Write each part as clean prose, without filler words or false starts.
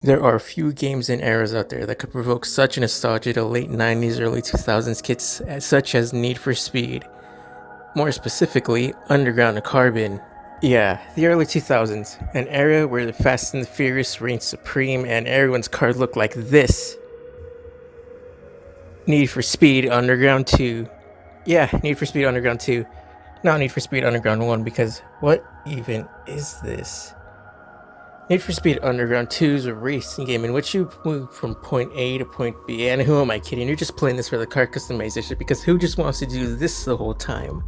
There are few games and eras out there that could provoke such nostalgia to late 90s, early 2000s kits such as Need for Speed. More specifically, Underground and Carbon. Yeah, the early 2000s, an era where the Fast and the Furious reigned supreme and everyone's car looked like this. Need for Speed Underground 2. Yeah, Need for Speed Underground 2. Not Need for Speed Underground 1 because what even is this? Need for Speed Underground 2 is a racing game in which you move from point A to point B, and who am I kidding? You're just playing this for the car customization because who just wants to do this the whole time?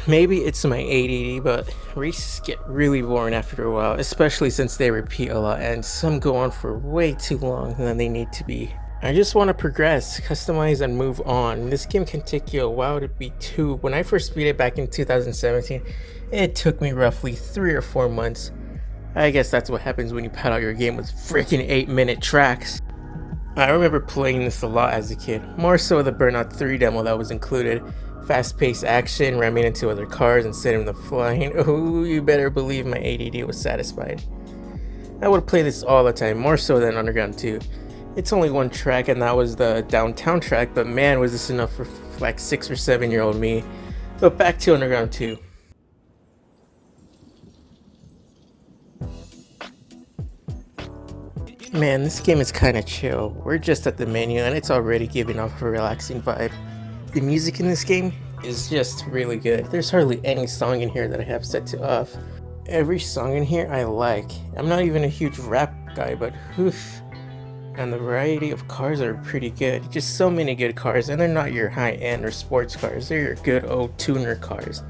Maybe it's my ADD, but races get really boring after a while, especially since they repeat a lot and some go on for way too long than they need to be. I just want to progress, customize, and move on. This game can take you a while to beat too. When I first beat it back in 2017, it took me roughly 3 or 4 months. I guess that's what happens when you pad out your game with freaking 8-minute tracks. I remember playing this a lot as a kid, more so the Burnout 3 demo that was included. Fast-paced action, ramming into other cars and setting them flying. Oh, you better believe my ADD was satisfied. I would play this all the time, more so than Underground 2. It's only one track and that was the downtown track, but man was this enough for like 6 or 7-year-old me. But back to Underground 2. Man, this game is kinda chill. We're just at the menu and it's already giving off a relaxing vibe. The music in this game is just really good. There's hardly any song in here that I have set to off. Every song in here I like. I'm not even a huge rap guy, but oof. And the variety of cars are pretty good. Just so many good cars, and they're not your high-end or sports cars. They're your good old tuner cars.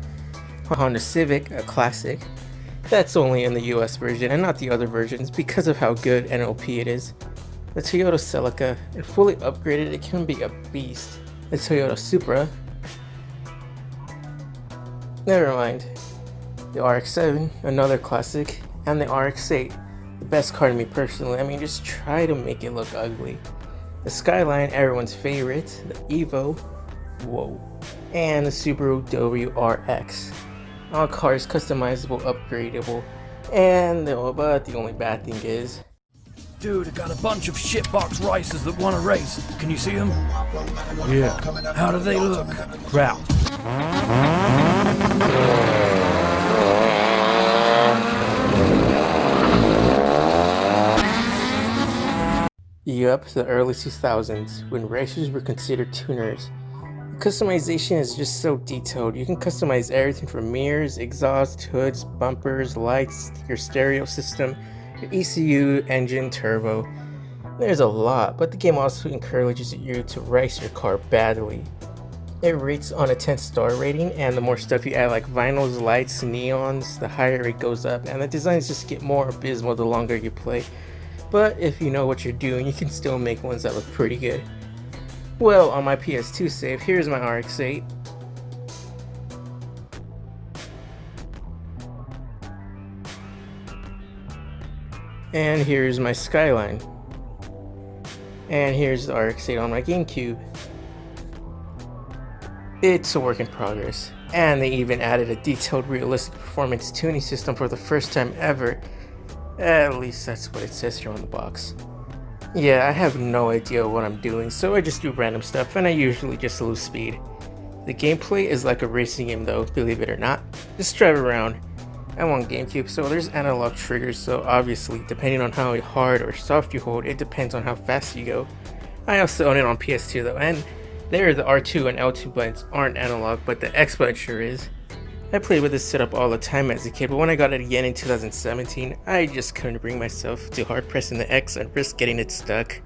Honda Civic, a classic. That's only in the US version and not the other versions because of how good NOP it is. The Toyota Celica, if fully upgraded, it can be a beast. The Toyota Supra. Never mind. The RX-7, another classic, and the RX-8, the best car to me personally. I mean, just try to make it look ugly. The Skyline, everyone's favorite, the Evo, whoa, and the Subaru WRX. All cars customizable, upgradable, and but the only bad thing is, dude, I got a bunch of shitbox racers that want to race. Can you see them? Yeah. How do they look? Crap. Yup, the early 2000s, when racers were considered tuners. Customization is just so detailed. You can customize everything from mirrors, exhaust, hoods, bumpers, lights, your stereo system, your ECU, engine, turbo. There's a lot, but the game also encourages you to race your car badly. It rates on a 10-star rating, and the more stuff you add like vinyls, lights, neons, the higher it goes up, and the designs just get more abysmal the longer you play. But if you know what you're doing, you can still make ones that look pretty good. Well, on my PS2 save, here's my RX-8. And here's my Skyline. And here's the RX-8 on my GameCube. It's a work in progress. And they even added a detailed realistic performance tuning system for the first time ever. At least that's what it says here on the box. Yeah, I have no idea what I'm doing, so I just do random stuff and I usually just lose speed. The gameplay is like a racing game though, believe it or not. Just drive around. I'm on GameCube, so there's analog triggers, so obviously, depending on how hard or soft you hold, it depends on how fast you go. I also own it on PS2 though, and there the R2 and L2 buttons aren't analog, but the X button sure is. I played with this setup all the time as a kid, but when I got it again in 2017, I just couldn't bring myself to hard pressing the X and risk getting it stuck.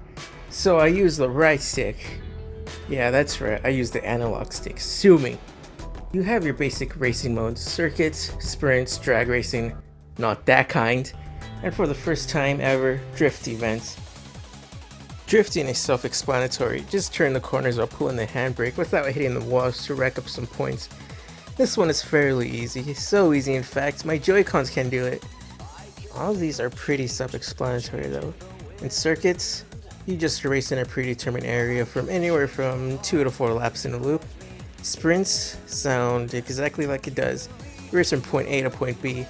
So I used the right stick. Yeah, that's right, I used the analog stick. Sue me. You have your basic racing modes, circuits, sprints, drag racing, not that kind, and for the first time ever, drift events. Drifting is self-explanatory, just turn the corners while pulling the handbrake without hitting the walls to rack up some points. This one is fairly easy, so easy in fact, my Joy-Cons can do it. All of these are pretty self-explanatory though. In circuits, you just race in a predetermined area from anywhere from 2 to 4 laps in a loop. Sprints sound exactly like it does, race from point A to point B.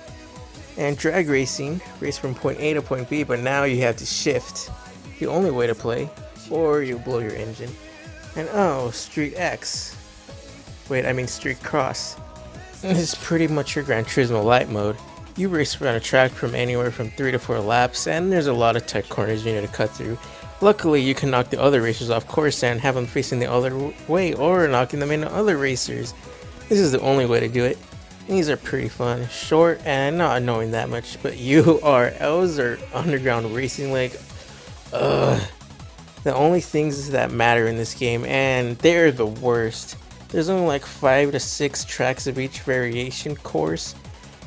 And drag racing, race from point A to point B, but now you have to shift. The only way to play, or you'll blow your engine. And oh, Street X. Wait, I mean Street Cross. This is pretty much your Gran Turismo Light mode. You race around a track from anywhere from 3 to 4 laps, and there's a lot of tight corners you need to cut through. Luckily, you can knock the other racers off course and have them facing the other way, or knocking them into other racers. This is the only way to do it. These are pretty fun, short and not annoying that much, but URLs or underground racing like, the only things that matter in this game, and they're the worst. There's only like 5 to 6 tracks of each variation course,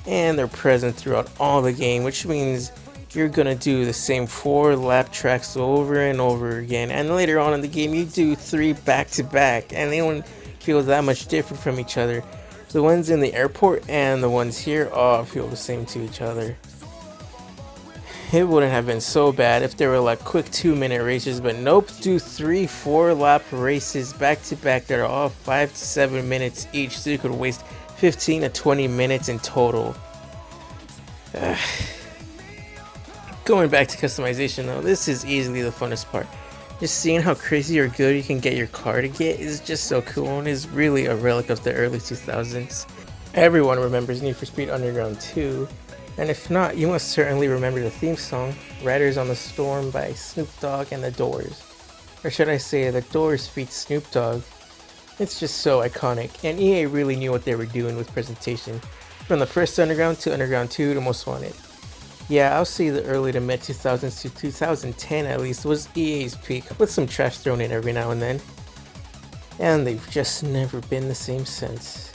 and they're present throughout all the game, which means you're gonna do the same 4 lap tracks over and over again, and later on in the game you do 3 back to back, and they don't feel that much different from each other. The ones in the airport and the ones here all feel the same to each other. It wouldn't have been so bad if they were like quick 2-minute races, but nope, do 3-4 lap races back to back that are all 5 to 7 minutes each, so you could waste 15 to 20 minutes in total. Going back to customization though, this is easily the funnest part. Just seeing how crazy or good you can get your car to get is just so cool and is really a relic of the early 2000s. Everyone remembers Need for Speed Underground 2, and if not, you must certainly remember the theme song, Riders on the Storm by Snoop Dogg and The Doors. Or should I say, The Doors feat Snoop Dogg. It's just so iconic, and EA really knew what they were doing with presentation, from the first Underground to Underground 2 to Most Wanted. Yeah, I'll say the early to mid 2000s to 2010 at least was EA's peak, with some trash thrown in every now and then. And they've just never been the same since.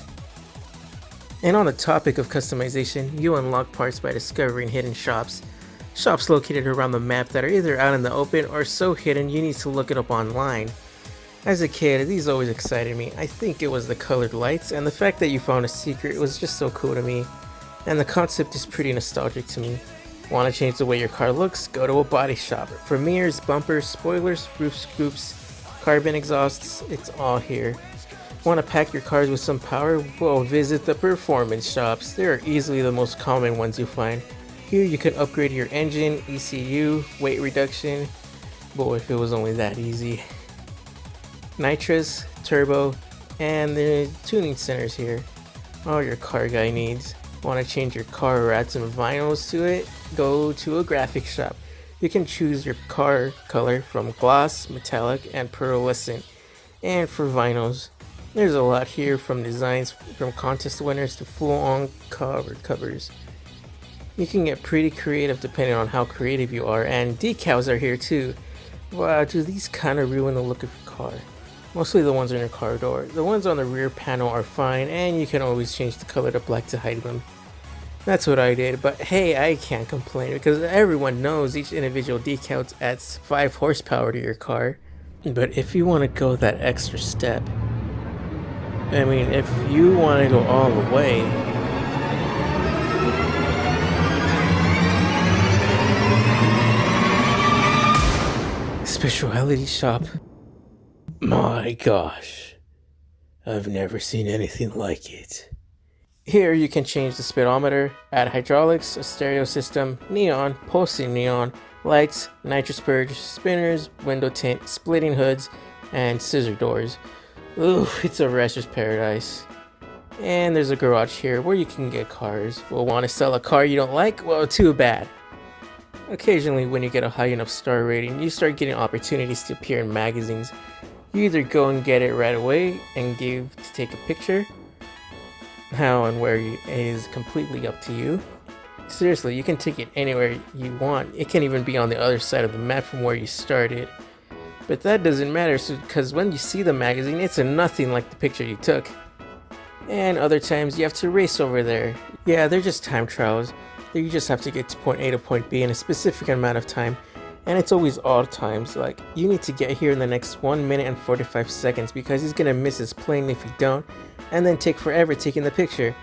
And on the topic of customization, you unlock parts by discovering hidden shops. Shops located around the map that are either out in the open or so hidden you need to look it up online. As a kid, these always excited me. I think it was the colored lights, and the fact that you found a secret was just so cool to me. And the concept is pretty nostalgic to me. Want to change the way your car looks? Go to a body shop. For mirrors, bumpers, spoilers, roof scoops, carbon exhausts, it's all here. Want to pack your cars with some power? Well, visit the performance shops. They are easily the most common ones you find. Here you can upgrade your engine, ECU, weight reduction. Boy, if it was only that easy. Nitrous, turbo, and the tuning centers here. All your car guy needs. Want to change your car or add some vinyls to it? Go to a graphic shop. You can choose your car color from gloss, metallic, and pearlescent. And for vinyls, there's a lot here, from designs from contest winners to full-on covered covers. You can get pretty creative depending on how creative you are, and decals are here too. Wow, do these kind of ruin the look of your car? Mostly the ones on your car door. The ones on the rear panel are fine, and you can always change the color to black to hide them. That's what I did, but hey, I can't complain because everyone knows each individual decal adds 5 horsepower to your car. But if you want to go that extra step, I mean, if you want to go all the way, specialty shop. My gosh, I've never seen anything like it. Here you can change the speedometer, add hydraulics, a stereo system, neon, pulsing neon, lights, nitrous purge, spinners, window tint, splitting hoods, and scissor doors. Ooh, it's a rasher's paradise. And there's a garage here where you can get cars. Well, want to sell a car you don't like? Well, too bad. Occasionally, when you get a high enough star rating, you start getting opportunities to appear in magazines. You either go and get it right away and give to take a picture. How and where is completely up to you. Seriously, you can take it anywhere you want. It can even be on the other side of the map from where you started. But that doesn't matter, because when you see the magazine, it's nothing like the picture you took. And other times you have to race over there. Yeah, they're just time trials. You just have to get to point A to point B in a specific amount of time. And it's always odd times, like you need to get here in the next 1 minute and 45 seconds because he's gonna miss his plane if you don't, and then take forever taking the picture.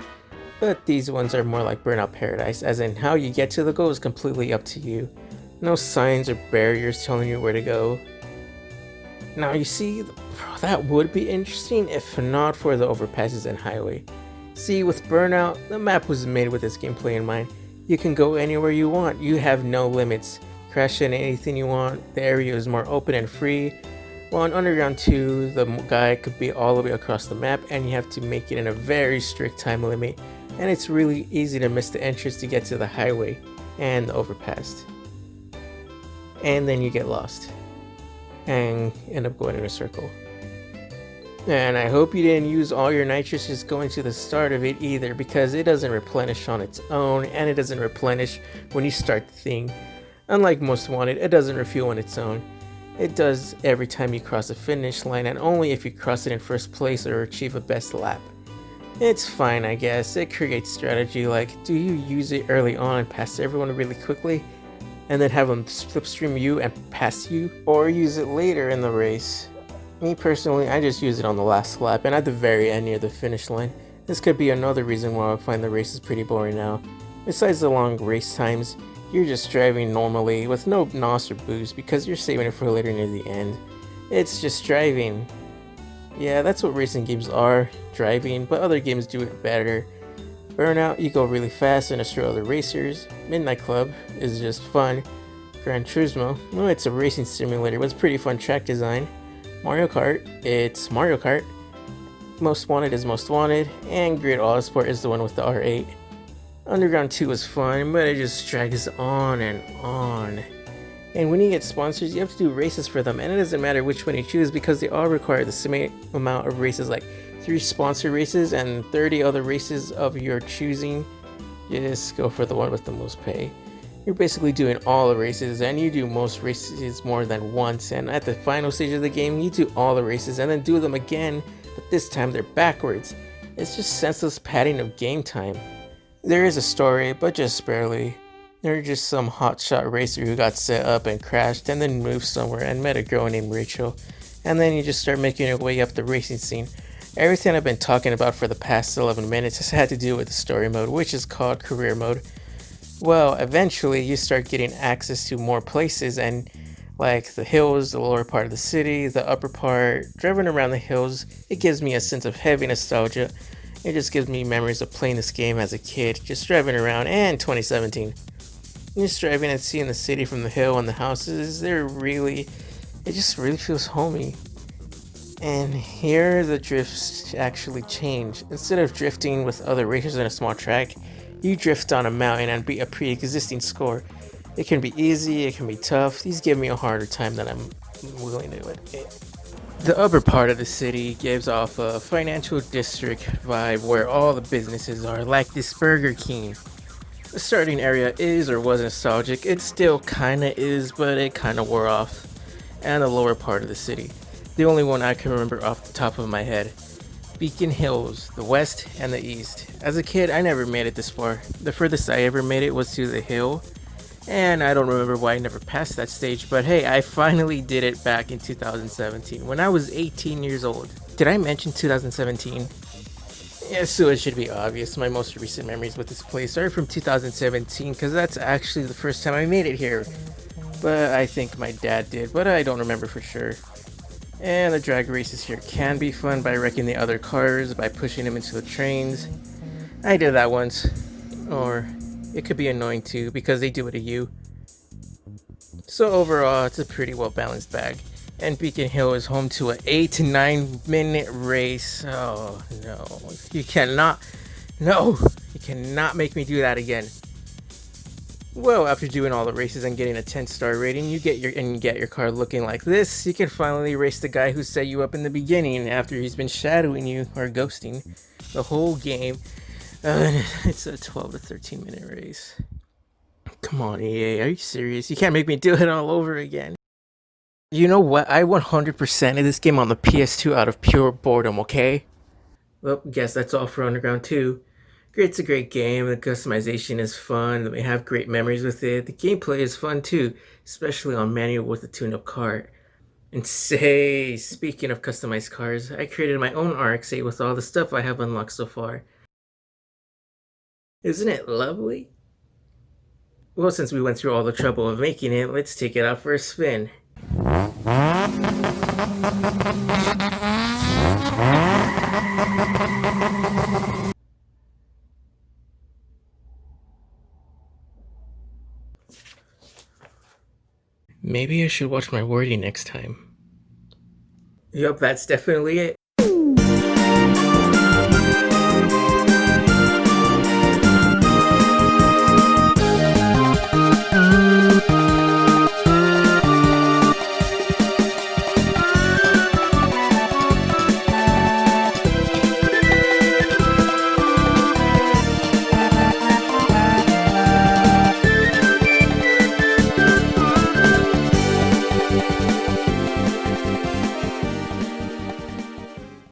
But these ones are more like Burnout Paradise, as in how you get to the goal is completely up to you. No signs or barriers telling you where to go. Now you see, that would be interesting if not for the overpasses and highway. See, with Burnout, the map was made with this gameplay in mind. You can go anywhere you want. You have no limits. Crash into anything you want. The area is more open and free. While in Underground 2, the guy could be all the way across the map and you have to make it in a very strict time limit. And it's really easy to miss the entrance to get to the highway and the overpass. And then you get lost and end up going in a circle. And I hope you didn't use all your nitrous just going to the start of it either, because it doesn't replenish on its own and it doesn't replenish when you start the thing. Unlike Most Wanted, it doesn't refuel on its own. It does every time you cross the finish line and only if you cross it in first place or achieve a best lap. It's fine, I guess. It creates strategy like, do you use it early on and pass everyone really quickly and then have them slipstream you and pass you, or use it later in the race? Me personally, I just use it on the last lap and at the very end near the finish line. This could be another reason why I find the races pretty boring now. Besides the long race times, you're just driving normally with no NOS or boost because you're saving it for later near the end. It's just driving. Yeah, that's what racing games are, driving, but other games do it better. Burnout, you go really fast and destroy other racers. Midnight Club is just fun. Gran Turismo, well, it's a racing simulator with pretty fun track design. Mario Kart, it's Mario Kart. Most Wanted is Most Wanted, and Grid Autosport is the one with the R8. Underground 2 was fun, but it just drags on and on. And when you get sponsors, you have to do races for them, and it doesn't matter which one you choose because they all require the same amount of races, like 3 sponsor races and 30 other races of your choosing. Just go for the one with the most pay. You're basically doing all the races, and you do most races more than once, and at the final stage of the game, you do all the races and then do them again, but this time they're backwards. It's just senseless padding of game time. There is a story, but just barely. They're just some hotshot racer who got set up and crashed and then moved somewhere and met a girl named Rachel. And then you just start making your way up the racing scene. Everything I've been talking about for the past 11 minutes has had to do with the story mode, which is called career mode. Well, eventually you start getting access to more places, and like the hills, the lower part of the city, the upper part. Driving around the hills, it gives me a sense of heavy nostalgia. It just gives me memories of playing this game as a kid, just driving around, and 2017. Just driving and seeing the city from the hill and the houses, it just really feels homey. And here the drifts actually change. Instead of drifting with other racers in a small track, you drift on a mountain and beat a pre-existing score. It can be easy, it can be tough. These give me a harder time than I'm willing to admit. The upper part of the city gives off a financial district vibe where all the businesses are, like this Burger King. The starting area is or was nostalgic. It still kinda is, but it kinda wore off. And the lower part of the city, the only one I can remember off the top of my head. Beacon Hills, the west and the east. As a kid, I never made it this far. The furthest I ever made it was to the hill, and I don't remember why I never passed that stage, but hey, I finally did it back in 2017 when I was 18 years old. Did I mention 2017? Yeah, so it should be obvious. My most recent memories with this place are from 2017 because that's actually the first time I made it here. But I think my dad did, but I don't remember for sure. And the drag races here can be fun by wrecking the other cars, by pushing them into the trains. I did that once. Or it could be annoying too because they do it to you. So overall, it's a pretty well balanced bag. And Beacon Hill is home to an 8 to 9 minute race. Oh no, you cannot make me do that again. Well, after doing all the races and getting a 10-star rating, you get your car looking like this. You can finally race the guy who set you up in the beginning after he's been shadowing you or ghosting the whole game. It's a 12 to 13 minute race. Come on, EA, are you serious? You can't make me do it all over again. You know what? I 100%ed this game on the PS2 out of pure boredom, okay? Well, guess that's all for Underground 2. It's a great game, the customization is fun, we have great memories with it, the gameplay is fun too, especially on manual with a tuned-up car. And say, speaking of customized cars, I created my own RX-8 with all the stuff I have unlocked so far. Isn't it lovely? Well, since we went through all the trouble of making it, let's take it out for a spin. Maybe I should watch my wording next time. Yup, that's definitely it.